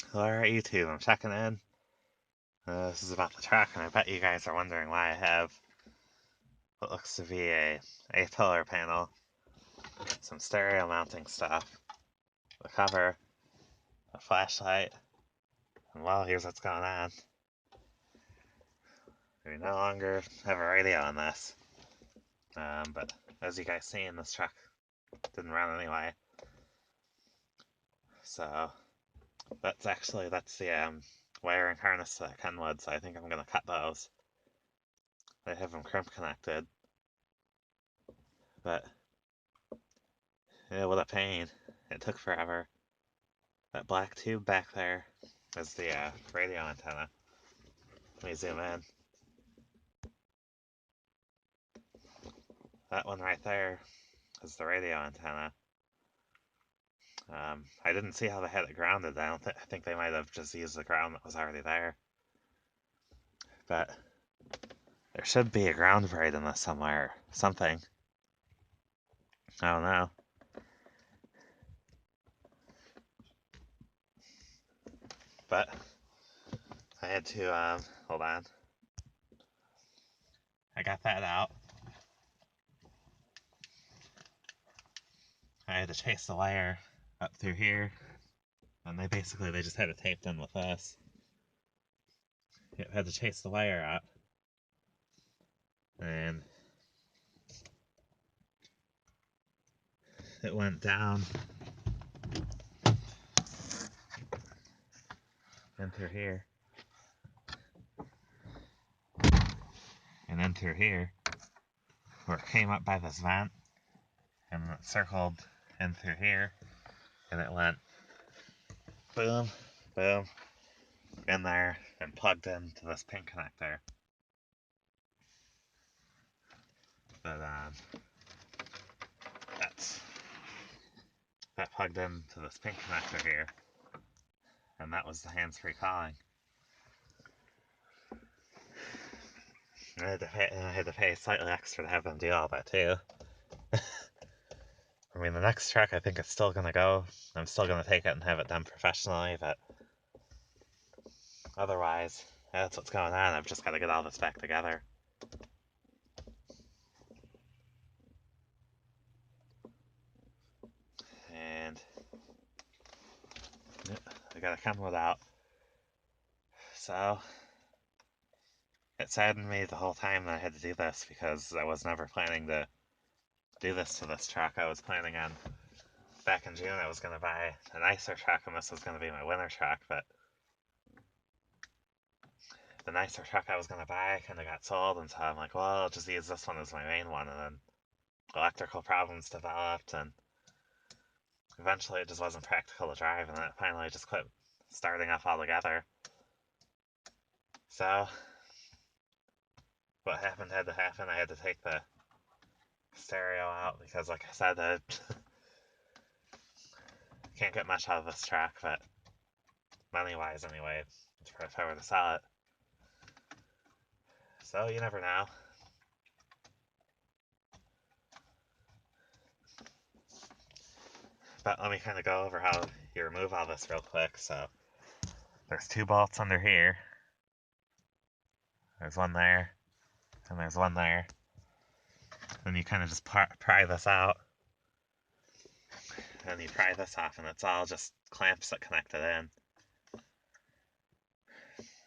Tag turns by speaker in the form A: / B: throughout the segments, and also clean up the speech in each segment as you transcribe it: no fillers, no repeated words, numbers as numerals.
A: Alright, YouTube, I'm checking in. This is about the truck, and I bet you guys are wondering why I have what looks to be a pillar panel, some stereo mounting stuff, the cover, a flashlight, and well, here's what's going on. We no longer have a radio on this, but as you guys seen, this truck didn't run anyway. So that's the wiring harness to the Kenwood, so I think I'm gonna cut those. I have them crimp connected, but yeah, what a pain. It took forever. That black tube back there is the radio antenna. Let me zoom in. That one right there is the radio antenna. I didn't see how they had it grounded. I think they might have just used the ground that was already there. But there should be a ground braid in this somewhere. Something. I don't know. But I had to, hold on. I got that out. I had to chase the wire up through here. And they just had it taped in with this. Yep, had to chase the wire up. And it went down and through here. And then through here, where it came up by this vent, and it circled in through here, and it went boom, boom, in there, and plugged into this pin connector. But that plugged into this pin connector here, and that was the hands-free calling. I had to pay slightly extra to have them do all that too. I mean, the next truck I think it's still gonna go. I'm still gonna take it and have it done professionally, but otherwise, that's what's going on. I've just got to get all this back together. And I gotta come without. So it saddened me the whole time that I had to do this because I was never planning to do this to this truck. I was planning on, back in June, I was going to buy a nicer truck and this was going to be my winter truck, but the nicer truck I was going to buy kind of got sold, and so I'm like, well, I'll just use this one as my main one, and then electrical problems developed, and eventually it just wasn't practical to drive, and then it finally just quit starting up altogether. So what happened had to happen. I had to take the stereo out because, like I said, I can't get much out of this truck, but money-wise anyway, if I were to sell it. So you never know. But let me kind of go over how you remove all this real quick. So there's two bolts under here. There's one there, and there's one there. Then you kind of just pry this out. And you pry this off, and it's all just clamps that connect it in.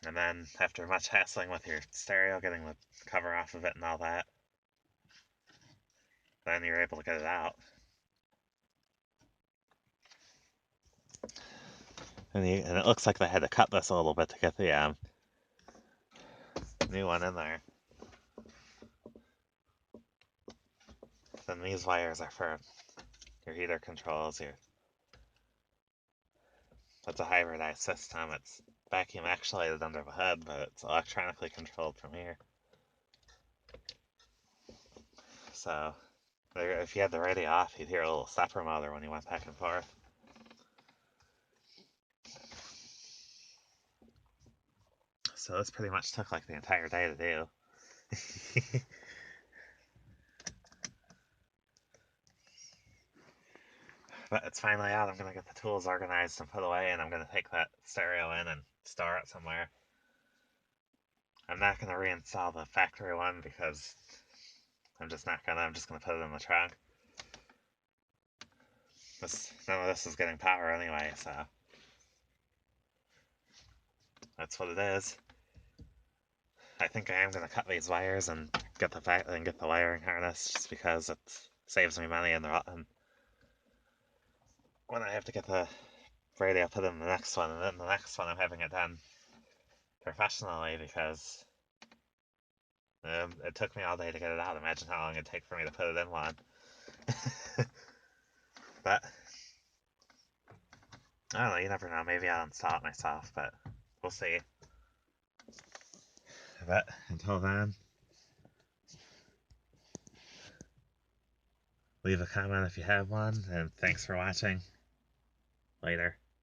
A: And then after much hassling with your stereo, getting the cover off of it and all that, then you're able to get it out. And it looks like they had to cut this a little bit to get the new one in there. Then these wires are for your heater controls. That's a hybridized system. It's vacuum actuated under the hood, but it's electronically controlled from here. So if you had the radio off, you'd hear a little stepper motor when you went back and forth. So this pretty much took like the entire day to do. But it's finally out. I'm gonna get the tools organized and put away, and I'm gonna take that stereo in and store it somewhere. I'm not gonna reinstall the factory one because I'm just gonna put it in the trunk. None of this is getting power anyway, so that's what it is. I think I am gonna cut these wires and get the wiring harness just because it saves me money in the run. When I have to get the radio put in the next one, and then the next one I'm having it done professionally because it took me all day to get it out. Imagine how long it'd take for me to put it in one. But I don't know, you never know. Maybe I'll install it myself, but we'll see. But until then, leave a comment if you have one, and thanks for watching. Later.